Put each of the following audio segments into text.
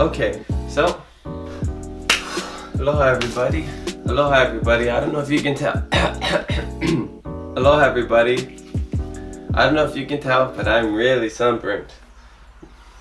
Okay, so aloha everybody. Aloha everybody. I don't know if you can tell. Aloha everybody. I don't know if you can tell, but I'm really sunburnt.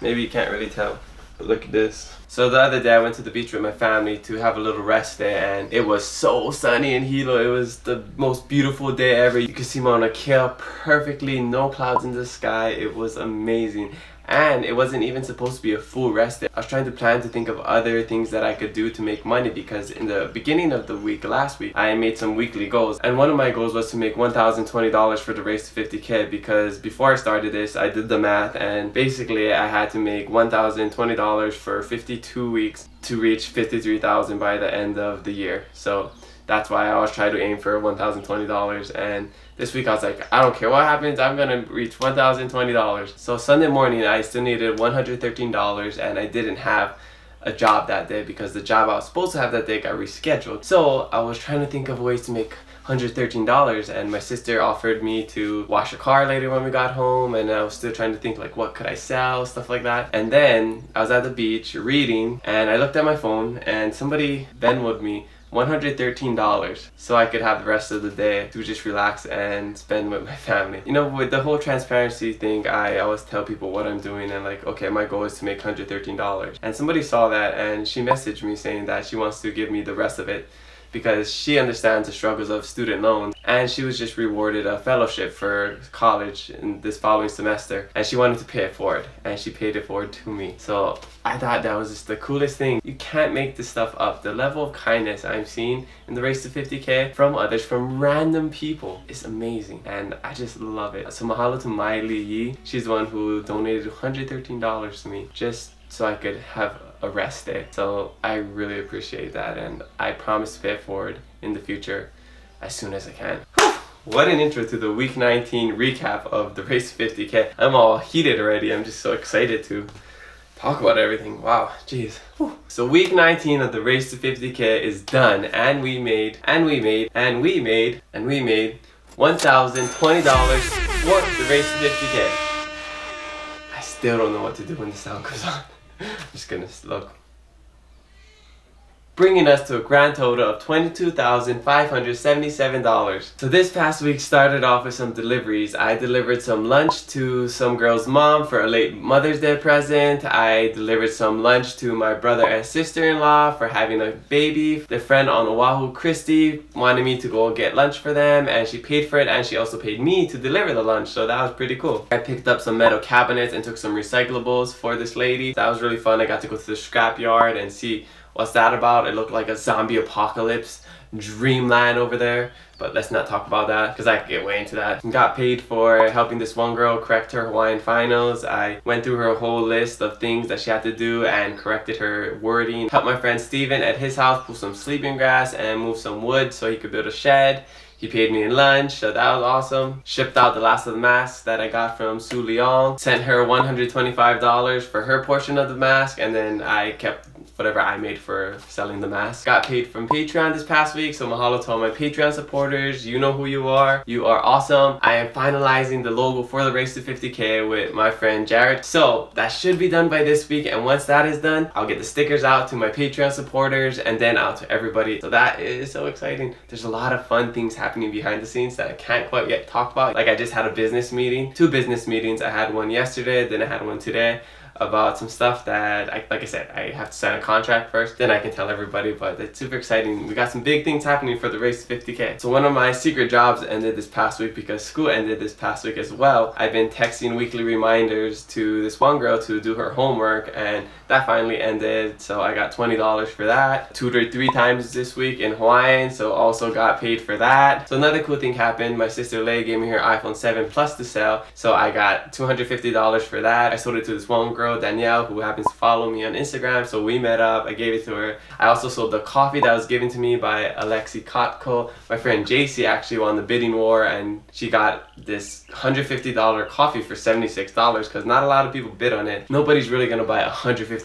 Maybe you can't really tell, but look at this. So the other day I went to the beach with my family to have a little rest day, and it was so sunny in Hilo. It was the most beautiful day ever. You could see Mauna Kea perfectly, no clouds in the sky. It was amazing. And it wasn't even supposed to be a full rest day. I was trying to plan to think of other things that I could do to make money, because in the beginning of the week, last week, I made some weekly goals. And one of my goals was to make $1,020 for the race to 50K, because before I started this, I did the math, and basically I had to make $1,020 for 52 weeks to reach $53,000 by the end of the year. So that's why I always try to aim for $1,020, and this week I was like, I don't care what happens, I'm gonna reach $1,020. So Sunday morning I still needed $113, and I didn't have a job that day because the job I was supposed to have that day got rescheduled. So I was trying to think of ways to make $113, and my sister offered me to wash a car later when we got home, and I was still trying to think like, what could I sell, stuff like that. And then I was at the beach reading, and I looked at my phone, and somebody Venmo'd me $113 so I could have the rest of the day to just relax and spend with my family. You know, with the whole transparency thing, I always tell people what I'm doing, and like, okay, my goal is to make $113. And somebody saw that, and she messaged me saying that she wants to give me the rest of it because she understands the struggles of student loans, and she was just rewarded a fellowship for college in this following semester, and she wanted to pay it forward, and she paid it forward to me. So I thought that was just the coolest thing. You can't make this stuff up. The level of kindness I'm seeing in the race to 50K from others, from random people, is amazing, and I just love it. So mahalo to Miley Yee. She's the one who donated $113 to me just so I could have a rest day. So I really appreciate that, and I promise to pay it forward in the future as soon as I can. What an intro to the week 19 recap of the race to 50K. I'm all heated already. I'm just so excited to talk about everything. Wow, jeez. So week 19 of the race to 50K is done, and we made $1,020 for the race to 50K. I still don't know what to do when the sound comes on. I'm just gonna look. Bringing us to a grand total of $22,577. So this past week started off with some deliveries. I delivered some lunch to some girl's mom for a late Mother's Day present. I delivered some lunch to my brother and sister-in-law for having a baby. Their friend on Oahu, Christy, wanted me to go get lunch for them, and she paid for it, and she also paid me to deliver the lunch, so that was pretty cool. I picked up some metal cabinets and took some recyclables for this lady. That was really fun. I got to go to the scrap yard and see what's that about. It looked like a zombie apocalypse dreamland over there, but let's not talk about that because I could get way into that. Got paid for helping this one girl correct her Hawaiian finals. I went through her whole list of things that she had to do and corrected her wording. Helped my friend Steven at his house pull some sleeping grass and move some wood so he could build a shed. He paid me in lunch, so that was awesome. Shipped out the last of the masks that I got from Su Leong. Sent her $125 for her portion of the mask, and then I kept whatever I made for selling the mask. Got paid from Patreon this past week, so mahalo to all my Patreon supporters. You know who you are. You are awesome. I am finalizing the logo for the race to 50K with my friend Jared. So that should be done by this week, and once that is done, I'll get the stickers out to my Patreon supporters and then out to everybody. So that is so exciting. There's a lot of fun things happening behind the scenes that I can't quite yet talk about. Like I just had a business meeting, 2 business meetings. I had one yesterday, then I had one today about some stuff that, like I said, I have to sign a contract first, then I can tell everybody, but it's super exciting. We got some big things happening for the race to 50K. So one of my secret jobs ended this past week because school ended this past week as well. I've been texting weekly reminders to this one girl to do her homework, and that finally ended, so I got $20 for that. Tutored 3 times this week in Hawaiian, so also got paid for that. So another cool thing happened. My sister Lei gave me her iPhone 7 Plus to sell, so I got $250 for that. I sold it to this one girl, Danielle, who happens to follow me on Instagram, so we met up. I gave it to her. I also sold the coffee that was given to me by Alexi Kotko. My friend JC actually won the bidding war, and she got this $150 coffee for $76 because not a lot of people bid on it. Nobody's really gonna buy a $150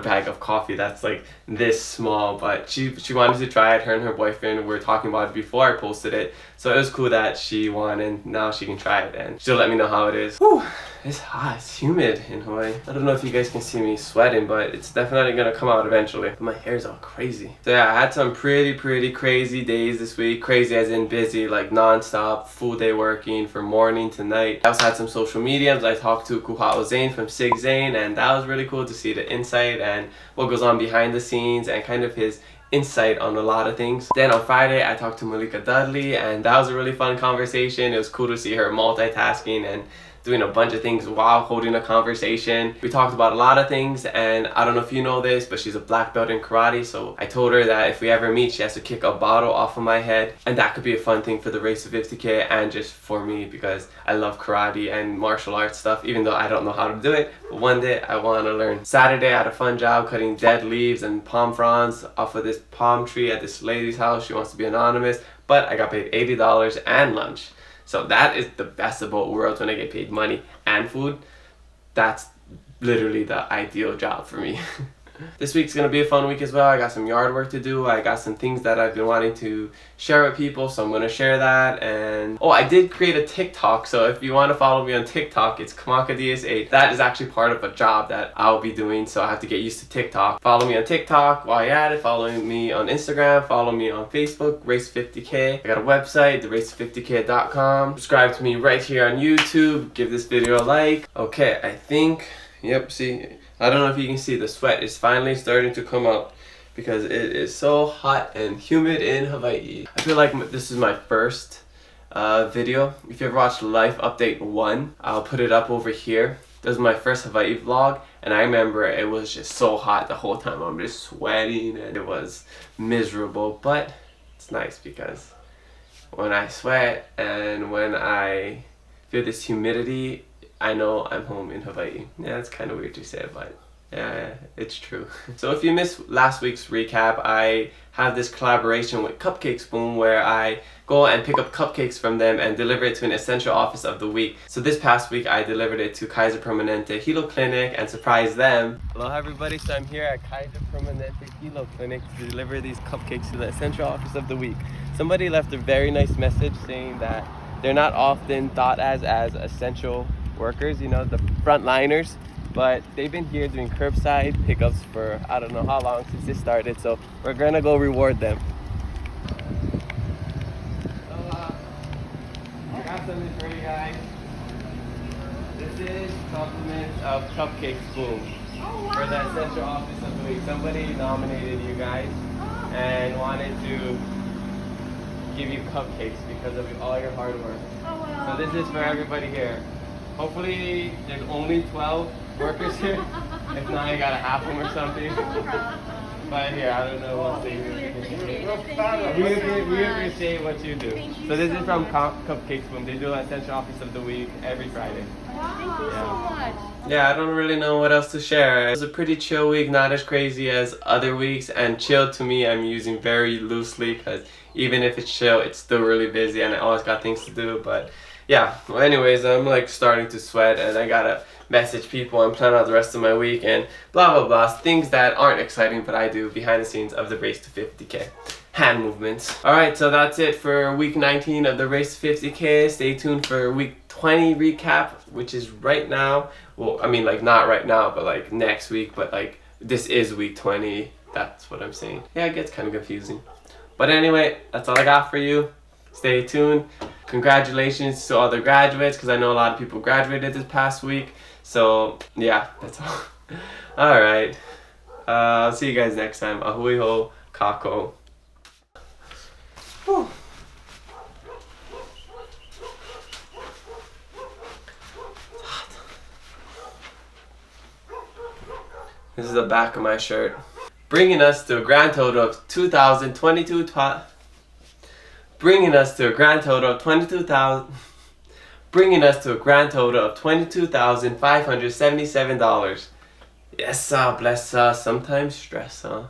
bag of coffee that's like this small, but she wanted to try it. Her and her boyfriend were talking about it before I posted it, so it was cool that she won and now she can try it, and she'll let me know how it is. Whew, it's hot, it's humid in Hawaii. I don't don't know if you guys can see me sweating, but it's definitely gonna come out eventually. But my hair's all crazy. So yeah, I had some pretty crazy days this week. Crazy as in busy, like non-stop, full day working from morning to night. I also had some social mediums. I talked to Kuha'o Zane from Sig Zane, and that was really cool to see the insight and what goes on behind the scenes and kind of his insight on a lot of things. Then on Friday I talked to Malika Dudley, and that was a really fun conversation. It was cool to see her multitasking and doing a bunch of things while holding a conversation. We talked about a lot of things, and I don't know if you know this, but she's a black belt in karate, so I told her that if we ever meet, she has to kick a bottle off of my head, and that could be a fun thing for the Race to 50K and just for me, because I love karate and martial arts stuff, even though I don't know how to do it, but one day I want to learn. Saturday I had a fun job cutting dead leaves and palm fronds off of this palm tree at this lady's house. She wants to be anonymous, but I got paid $80 and lunch. So that is the best of both worlds when I get paid money and food. That's literally the ideal job for me. This week's gonna be a fun week as well. I got some yard work to do. I got some things that I've been wanting to share with people, so I'm gonna share that. And oh, I did create a TikTok, so if you want to follow me on TikTok, it's KamakaDS8. That is actually part of a job that I'll be doing, so I have to get used to TikTok. Follow me on TikTok while you're at it. Follow me on Instagram. Follow me on Facebook, Race50K. I got a website, therace50k.com. Subscribe to me right here on YouTube. Give this video a like. Okay, I think, yep, see, I don't know if you can see, the sweat is finally starting to come out because it is so hot and humid in Hawaii. I feel like this is my first video. If you ever watched Life Update 1, I'll put it up over here. This was my first Hawaii vlog, and I remember it was just so hot the whole time. I'm just sweating and it was miserable, but it's nice because when I sweat and when I feel this humidity, I know I'm home in Hawaii. Yeah, it's kind of weird to say, but yeah, it's true. So if you missed last week's recap, I have this collaboration with Cupcake Spoon where I go and pick up cupcakes from them and deliver it to an essential office of the week. So this past week I delivered it to Kaiser Permanente Hilo Clinic and surprised them. Aloha everybody, so I'm here at Kaiser Permanente Hilo Clinic to deliver these cupcakes to the essential office of the week. Somebody left a very nice message saying that they're not often thought as essential workers, you know, the frontliners, but they've been here doing curbside pickups for I don't know how long since this started, so we're gonna go reward them. I got something for you guys. This is compliments of Cupcake Spoon for the essential office of the week. Somebody nominated you guys and wanted to give you cupcakes because of all your hard work. So this is for everybody here. Hopefully there's only 12 workers here. If not, you gotta half them or something. But here, I don't know, we'll see. We appreciate what you do. So this is from Cupcake Spoon. They do an essential office of the week every Friday. Thank you so much. Yeah, I don't really know what else to share. It was a pretty chill week, not as crazy as other weeks. And chill to me, I'm using very loosely because even if it's chill, it's still really busy and I always got things to do. But yeah, well anyways, I'm like starting to sweat and I gotta message people and plan out the rest of my week and blah blah blah, things that aren't exciting but I do behind the scenes of the Race to 50K. Hand movements. Alright, so that's it for week 19 of the Race to 50K. Stay tuned for week 20 recap, which is right now. Well, I mean like not right now, but like next week, but like this is week 20. That's what I'm saying. Yeah, it gets kind of confusing. But anyway, that's all I got for you. Stay tuned. Congratulations to all the graduates, because I know a lot of people graduated this past week. So yeah, that's all. Alright. I'll see you guys next time. Ahui ho kako. Whew. This is the back of my shirt. Bringing us to a grand total of 2,022 bringing us to a grand total of $22,577. Yes, bless us. Sometimes stress, huh?